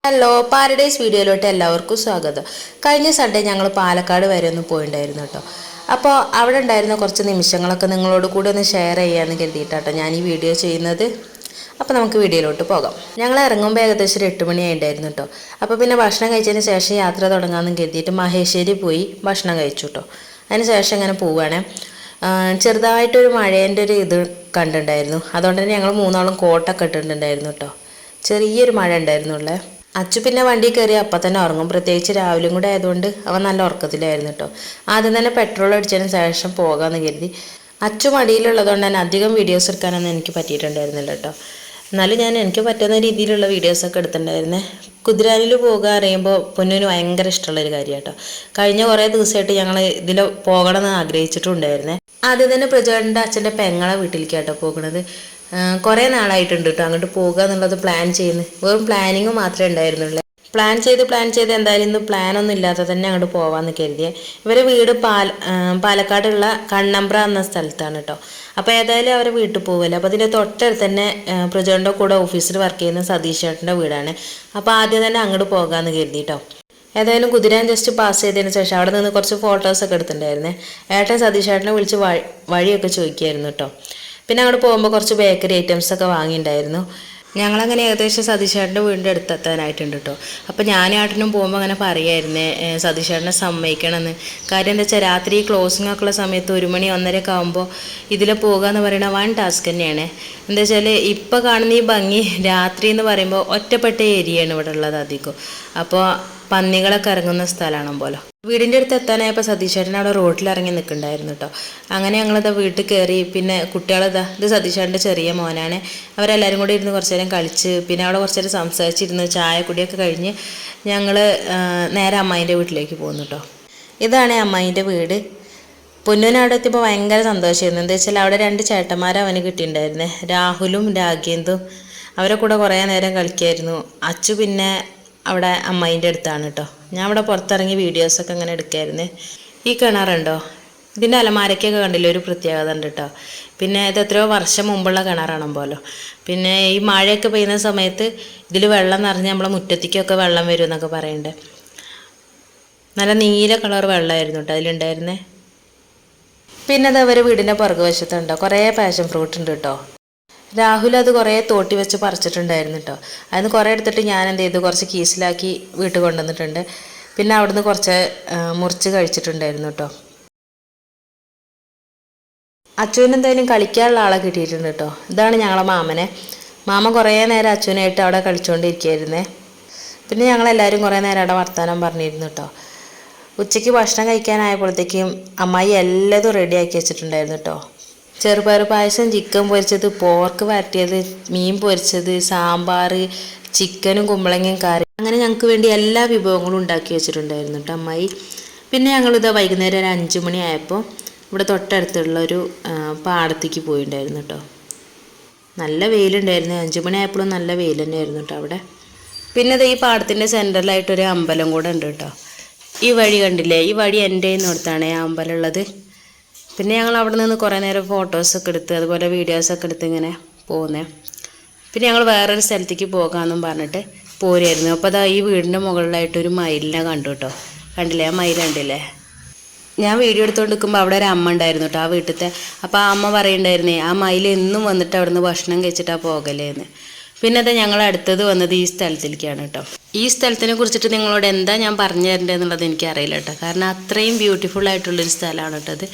Hello paradise വീഡിയോയിലോട്ട് എല്ലാവർക്കും സ്വാഗതം. കഴിഞ്ഞ സൺഡേ ഞങ്ങൾ പാലക്കാട് വരെ ഒന്ന് പോയിട്ടുണ്ടായിരുന്നു കേട്ടോ. അപ്പോൾ അവിടെ ഉണ്ടായിരുന്ന കുറച്ച് നിമിഷങ്ങളൊക്കെ നിങ്ങളോട് കൂടെ ഒന്ന് ഷെയർ ചെയ്യാമെന്ന് കരുതിയിട്ടാട്ടോ ഞാൻ ഈ വീഡിയോ ചെയ്യുന്നത്. അപ്പോൾ നമുക്ക് വീഡിയോയിലോട്ട് പോകാം. ഞങ്ങൾ ഇറങ്ങുമ്പോൾ ഏകദേശം ഒരു 8 മണിയായിട്ടുണ്ടായിരുന്നു കേട്ടോ. അപ്പോൾ പിന്നെ ഭക്ഷണം കഴിച്ചതിന് ശേഷം യാത്ര തുടങ്ങാമെന്ന് കരുതിയിട്ട് മഹേശ്വരി പോയി ഭക്ഷണം കഴിച്ചു കേട്ടോ. അതിന് ശേഷം ഇങ്ങനെ പോവുകയാണ്. ചെറുതായിട്ടൊരു മഴേൻ്റെ ഒരു ഇത് കണ്ടിട്ടുണ്ടായിരുന്നു. അതുകൊണ്ട് തന്നെ ഞങ്ങൾ മൂന്നാളും കോട്ടൊക്കെ ഇട്ടിട്ടുണ്ടായിരുന്നു കേട്ടോ. ചെറിയൊരു മഴ ഉണ്ടായിരുന്നുള്ളേ. അച്ചു പിന്നെ വണ്ടി കയറി അപ്പം തന്നെ ഉറങ്ങും. പ്രത്യേകിച്ച് രാവിലെയും കൂടെ ആയതുകൊണ്ട് അവൻ നല്ല ഉറക്കത്തിലായിരുന്നു കേട്ടോ. ആദ്യം തന്നെ പെട്രോൾ അടിച്ചതിന് ശേഷം പോകാമെന്ന് കരുതി. അച്ചു മടിയിലുള്ളതുകൊണ്ട് തന്നെ അധികം വീഡിയോസ് എടുക്കാനൊന്നും എനിക്ക് പറ്റിയിട്ടുണ്ടായിരുന്നില്ല കേട്ടോ. എന്നാലും ഞാൻ എനിക്ക് പറ്റുന്ന രീതിയിലുള്ള വീഡിയോസൊക്കെ എടുത്തിട്ടുണ്ടായിരുന്നേ. കുതിരാനിൽ പോകുക അറിയുമ്പോൾ പൊന്നിന് ഭയങ്കര ഇഷ്ടമുള്ളൊരു കാര്യം കേട്ടോ. കഴിഞ്ഞ കുറേ ദിവസമായിട്ട് ഞങ്ങൾ ഇതിൽ പോകണമെന്ന് ആഗ്രഹിച്ചിട്ടുണ്ടായിരുന്നേ. ആദ്യം തന്നെ പ്രജോന്റെ അച്ഛൻ്റെ പെങ്ങളെ വീട്ടിലേക്ക് കേട്ടോ പോകുന്നത്. കുറേ നാളായിട്ടുണ്ട് കേട്ടോ അങ്ങോട്ട് പോകുക എന്നുള്ളത് പ്ലാൻ ചെയ്യുന്നത്. വെറും പ്ലാനിങ് മാത്രമേ ഉണ്ടായിരുന്നുള്ളൂ. പ്ലാൻ ചെയ്ത് എന്തായാലും ഇന്ന് പ്ലാനൊന്നും ഇല്ലാതെ തന്നെ അങ്ങോട്ട് പോകാമെന്ന് കരുതിയേ. ഇവരെ വീട് പാലക്കാടുള്ള കണ്ണമ്പ്ര എന്ന സ്ഥലത്താണ് കേട്ടോ. അപ്പോൾ ഏതായാലും അവരെ വീട്ടിൽ പോകുമല്ലോ. അപ്പോൾ അതിൻ്റെ തൊട്ടടുത്ത് തന്നെ പ്രജോന്റെ കൂടെ ഓഫീസിൽ വർക്ക് ചെയ്യുന്ന സതീഷ് ചേട്ടൻ്റെ വീടാണ്. അപ്പോൾ ആദ്യം തന്നെ അങ്ങോട്ട് പോകാമെന്ന് കരുതി കേട്ടോ. ഏതായാലും കുതിരാൻ ജസ്റ്റ് പാസ് ചെയ്തതിന് ശേഷം അവിടെ നിന്ന് കുറച്ച് ഫോട്ടോസൊക്കെ എടുത്തിട്ടുണ്ടായിരുന്നേ. ഏട്ടൻ സതീഷ് ചേട്ടനെ വിളിച്ച് വഴിയൊക്കെ ചോദിക്കുമായിരുന്നു കേട്ടോ. പിന്നെ അങ്ങോട്ട് പോകുമ്പോൾ കുറച്ച് ബേക്കറി ഐറ്റംസൊക്കെ വാങ്ങിയിട്ടുണ്ടായിരുന്നു. ഞങ്ങളങ്ങനെ ഏകദേശം സതീഷേട്ടൻ്റെ വീടിൻ്റെ അടുത്തെത്താനായിട്ടുണ്ട് കേട്ടോ. അപ്പോൾ ഞാനും പോകുമ്പോൾ അങ്ങനെ പറയായിരുന്നേ സതീഷേട്ടനെ സമ്മതിക്കണമെന്ന്. കാര്യം എന്താ വെച്ചാൽ രാത്രി ക്ലോസിംഗ് ഒക്കെ ഉള്ള സമയത്ത് 1 മണി 1:30 ആകുമ്പോൾ ഇതിൽ പോകുക എന്ന് പറയുന്നത് വൺ ടാസ്ക് തന്നെയാണ്. എന്താ വെച്ചാൽ ഇപ്പോൾ കാണുന്ന ഈ ഭംഗി രാത്രി എന്ന് പറയുമ്പോൾ ഒറ്റപ്പെട്ട ഏരിയയാണ് ഇവിടെ ഉള്ളത് അധികം. അപ്പോൾ പന്നികളൊക്കെ ഇറങ്ങുന്ന സ്ഥലമാണ് പോലെ. വീടിൻ്റെ അടുത്ത് എത്താനായപ്പോൾ സതീഷേട്ടൻ അവിടെ റോഡിൽ ഇറങ്ങി നിൽക്കുന്നുണ്ടായിരുന്നു കേട്ടോ. അങ്ങനെ ഞങ്ങളിതാ വീട്ടിൽ കയറി. പിന്നെ ഇത് സതീഷേട്ടൻ്റെ ചെറിയ മോനാണ്. അവരെല്ലാവരും കൂടി ഇരുന്ന് കുറച്ച് നേരം കളിച്ച് പിന്നെ അവിടെ കുറച്ച് നേരം സംസാരിച്ചിരുന്ന് ചായ കുടിയൊക്കെ കഴിഞ്ഞ് ഞങ്ങൾ നേരെ അമ്മായിൻ്റെ വീട്ടിലേക്ക് പോകുന്നു കേട്ടോ. ഇതാണ് അമ്മായിൻ്റെ വീട്. പൊന്നൂന് അവിടെ എത്തിയപ്പോൾ ഭയങ്കര സന്തോഷമായിരുന്നു. എന്താ വെച്ചാൽ അവിടെ 2 ചേട്ടന്മാരെ അവന് കിട്ടിയിട്ടുണ്ടായിരുന്നേ, രാഹുലും രാഗേന്ദും. അവരെ കൂടെ കുറേ നേരം കളിക്കായിരുന്നു. അച്ചു പിന്നെ അവിടെ അമ്മായിൻ്റെ അടുത്താണ് കേട്ടോ. ഞാൻ അവിടെ പുറത്തിറങ്ങി വീഡിയോസൊക്കെ അങ്ങനെ എടുക്കായിരുന്നേ. ഈ കിണറുണ്ടോ, ഇതിൻ്റെ അലമാരയ്ക്കൊക്കെ കണ്ടില്ല, ഒരു പ്രത്യേകത ഉണ്ട് കേട്ടോ. പിന്നെ ഇത് എത്രയോ വർഷം മുമ്പുള്ള കിണറാണ് പോലോ. പിന്നെ ഈ മഴയൊക്കെ പെയ്യുന്ന സമയത്ത് ഇതിൽ വെള്ളം നിറഞ്ഞ് നമ്മളെ മുറ്റത്തേക്കൊക്കെ വെള്ളം വരും എന്നൊക്കെ പറയുന്നുണ്ട്. നല്ല നീല കളർ വെള്ളമായിരുന്നു കേട്ടോ അതിലുണ്ടായിരുന്നേ. പിന്നെ അത് അവരെ വീടിൻ്റെ പുറകുവശത്തുണ്ടോ കുറേ പാഷൻ ഫ്രൂട്ട് ഉണ്ട് കേട്ടോ. രാഹുൽ അത് കുറേ തോട്ടി വെച്ച് പറിച്ചിട്ടുണ്ടായിരുന്നു കേട്ടോ. അതിന് കുറേ എടുത്തിട്ട് ഞാൻ എന്ത് ചെയ്തു, കുറച്ച് കീസിലാക്കി വീട്ടിൽ കൊണ്ടുവന്നിട്ടുണ്ട്. പിന്നെ അവിടുന്ന് കുറച്ച് മുറിച്ച് കഴിച്ചിട്ടുണ്ടായിരുന്നു കേട്ടോ. അച്ചുവിന് എന്തായാലും കളിക്കാനുള്ള ആളെ കിട്ടിയിട്ടുണ്ട് കേട്ടോ. ഇതാണ് ഞങ്ങളെ മാമനെ. മാമ കുറേ നേരം അച്ചുവിനായിട്ട് അവിടെ കളിച്ചുകൊണ്ടിരിക്കുകയായിരുന്നേ. പിന്നെ ഞങ്ങളെല്ലാവരും കുറേ നേരം അവിടെ വർത്തമാനം പറഞ്ഞിരുന്നു കേട്ടോ. ഉച്ചയ്ക്ക് ഭക്ഷണം കഴിക്കാനായപ്പോഴത്തേക്കും അമ്മായി എല്ലാതും റെഡിയാക്കി വെച്ചിട്ടുണ്ടായിരുന്നു കേട്ടോ. ചെറുപയർ പായസം, ചിക്കൻ പൊരിച്ചത്, പോർക്ക് വരട്ടിയത്, മീൻ പൊരിച്ചത്, സാമ്പാർ, ചിക്കനും കുമ്പളങ്ങയും കറി, അങ്ങനെ ഞങ്ങൾക്ക് വേണ്ടി എല്ലാ വിഭവങ്ങളും ഉണ്ടാക്കി വെച്ചിട്ടുണ്ടായിരുന്നു കേട്ടോ അമ്മായി. പിന്നെ ഞങ്ങളിത് വൈകുന്നേരം ഒരു 5 മണി ആയപ്പോൾ ഇവിടെ തൊട്ടടുത്തുള്ളൊരു പാടത്തേക്ക് പോയിട്ടുണ്ടായിരുന്നു കേട്ടോ. നല്ല വെയിലുണ്ടായിരുന്നു. 5 മണി ആയപ്പോഴും നല്ല വെയിൽ തന്നെയായിരുന്നു കേട്ടോ അവിടെ. പിന്നെ ഈ പാടത്തിൻ്റെ സെൻറ്ററിലായിട്ടൊരു അമ്പലം കൂടെ ഉണ്ട് കേട്ടോ. ഈ വഴി കണ്ടില്ലേ, ഈ വഴി എൻ്റെ അടുത്താണ് ആ അമ്പലം ഉള്ളത്. പിന്നെ ഞങ്ങൾ അവിടെ നിന്ന് കുറേ നേരം ഫോട്ടോസൊക്കെ എടുത്ത് അതുപോലെ വീഡിയോസൊക്കെ എടുത്ത് ഇങ്ങനെ പോകുന്നേ. പിന്നെ ഞങ്ങൾ വേറൊരു സ്ഥലത്തേക്ക് പോകാമെന്നും പറഞ്ഞിട്ട് പോരുമായിരുന്നു. അപ്പോൾ അതാ ഈ വീടിൻ്റെ മുകളിലായിട്ടൊരു മയിലിനെ കണ്ടു കേട്ടോ. കണ്ടില്ലേ, ആ മയിൽ കണ്ടില്ലേ? ഞാൻ വീഡിയോ എടുത്തുകൊണ്ട് നിൽക്കുമ്പോൾ അവിടെ ഒരു അമ്മ ഉണ്ടായിരുന്നു കേട്ടോ, ആ വീട്ടിലത്തെ. അപ്പോൾ ആ അമ്മ പറയുന്നുണ്ടായിരുന്നേ ആ മയിൽ എന്നും വന്നിട്ട് അവിടെ നിന്ന് ഭക്ഷണം കഴിച്ചിട്ടാണ് പോകലേന്ന്. പിന്നെ അത് ഞങ്ങൾ അടുത്തത് വന്നത് ഈ സ്ഥലത്തിലേക്കാണ് കേട്ടോ. ഈ സ്ഥലത്തിനെ കുറിച്ചിട്ട് നിങ്ങളോട് എന്താ ഞാൻ പറഞ്ഞു തരേണ്ടതെന്നുള്ളത് എനിക്കറിയില്ല കേട്ടോ. കാരണം അത്രയും ബ്യൂട്ടിഫുൾ ആയിട്ടുള്ളൊരു സ്ഥലമാണ് കേട്ടോ അത്.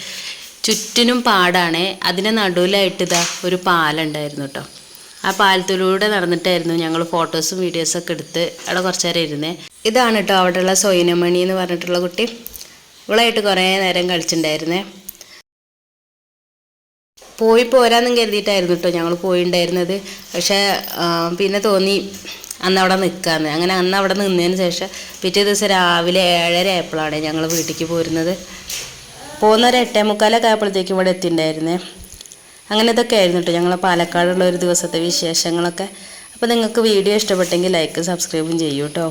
ചുറ്റിനും പാടാണ്. അതിൻ്റെ നടുവിലായിട്ട് ഒരു പാലുണ്ടായിരുന്നു കേട്ടോ. ആ പാലത്തിലൂടെ നടന്നിട്ടായിരുന്നു ഞങ്ങൾ ഫോട്ടോസും വീഡിയോസൊക്കെ എടുത്ത് അവിടെ കുറച്ച് നേരം ഇരുന്നേ. ഇതാണ് കേട്ടോ അവിടെയുള്ള സോയിനമണി എന്ന് പറഞ്ഞിട്ടുള്ള കുട്ടി. ഇവളായിട്ട് കുറേ നേരം കളിച്ചിട്ടുണ്ടായിരുന്നേ. പോയി പോരാന്നും കരുതിയിട്ടായിരുന്നു കേട്ടോ ഞങ്ങൾ പോയിണ്ടായിരുന്നത്. പക്ഷേ പിന്നെ തോന്നി അന്ന് അവിടെ നിൽക്കാമെന്ന്. അങ്ങനെ അന്ന് അവിടെ നിന്നതിന് ശേഷം പിറ്റേ ദിവസം രാവിലെ 7:30 ആയപ്പോഴാണ് ഞങ്ങൾ വീട്ടിലേക്ക് പോരുന്നത്. പോകുന്നൊരു 8:45 ആയപ്പോഴത്തേക്കും ഇവിടെ എത്തിയിട്ടുണ്ടായിരുന്നേ. അങ്ങനെ ഇതൊക്കെ ആയിരുന്നു കേട്ടോ ഞങ്ങൾ പാലക്കാടുള്ള ഒരു ദിവസത്തെ വിശേഷങ്ങളൊക്കെ. അപ്പോൾ നിങ്ങൾക്ക് വീഡിയോ ഇഷ്ടപ്പെട്ടെങ്കിൽ ലൈക്ക് സബ്സ്ക്രൈബും ചെയ്യൂ കേട്ടോ.